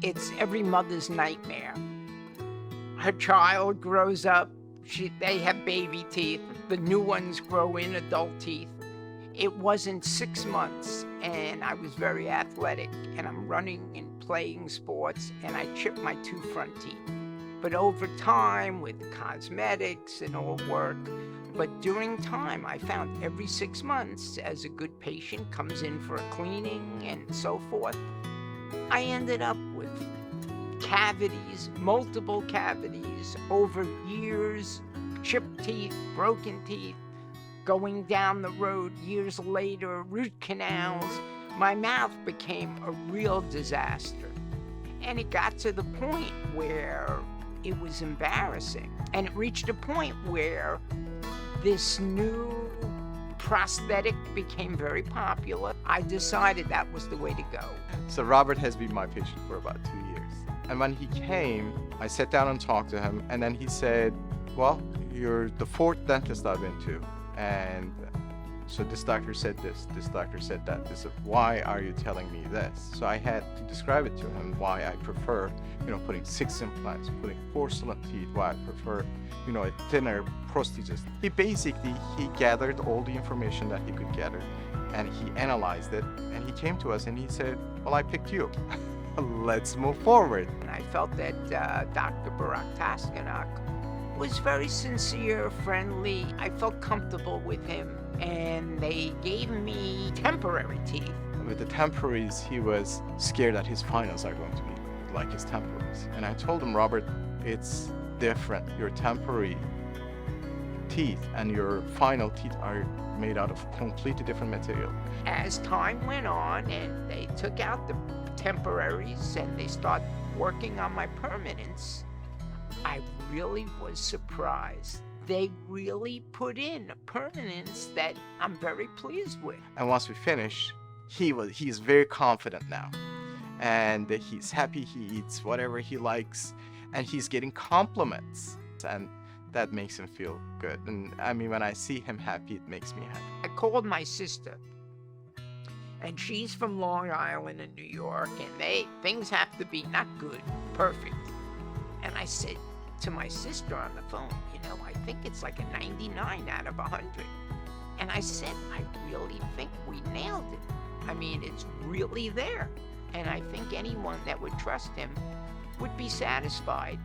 It's every mother's nightmare. Her child grows up, they have baby teeth, the new ones grow in adult teeth. It wasn't 6 months, and I was very athletic, and I'm running and playing sports, and I chipped my 2 front teeth. But over time, with cosmetics and all work, but during time, I found every 6 months, as a good patient comes in for a cleaning and so forth, I ended up with cavities, multiple cavities over years, chipped teeth, broken teeth, going down the road years later, root canals. My mouth became a real disaster. And it got to the point where it was embarrassing. And it reached a point where this new prosthetic became very popular. I decided that was the way to go. So Robert has been my patient for about 2 years. And when he came, I sat down and talked to him, and then he said, well, you're the 4th dentist I've been to. And so this doctor said this doctor said that. This, why are you telling me this? So I had to describe it to him why I prefer, putting 6 implants, putting porcelain teeth, why I prefer, a thinner prosthesis. He gathered all the information that he could gather, and he analyzed it, and he came to us and he said, well, I picked you. Let's move forward. And I felt that Dr. Burak Taskonak was very sincere, friendly. I felt comfortable with him, and they gave me temporary teeth. With the temporaries, he was scared that his finals are going to be like his temporaries. And I told him, Robert, it's different. Your temporary teeth and your final teeth are made out of completely different material. As time went on and they took out the temporaries and they started working on my permanents, I really was surprised. They really put in a permanence that I'm very pleased with. And once we finished, he's very confident now. And he's happy, he eats whatever he likes, and he's getting compliments. And that makes him feel good. And I mean, when I see him happy, it makes me happy. I called my sister, and she's from Long Island in New York, and things have to be not good, perfect. And I said to my sister on the phone, I think it's like a 99 out of 100. And I said, I really think we nailed it. I mean, it's really there. And I think anyone that would trust him would be satisfied.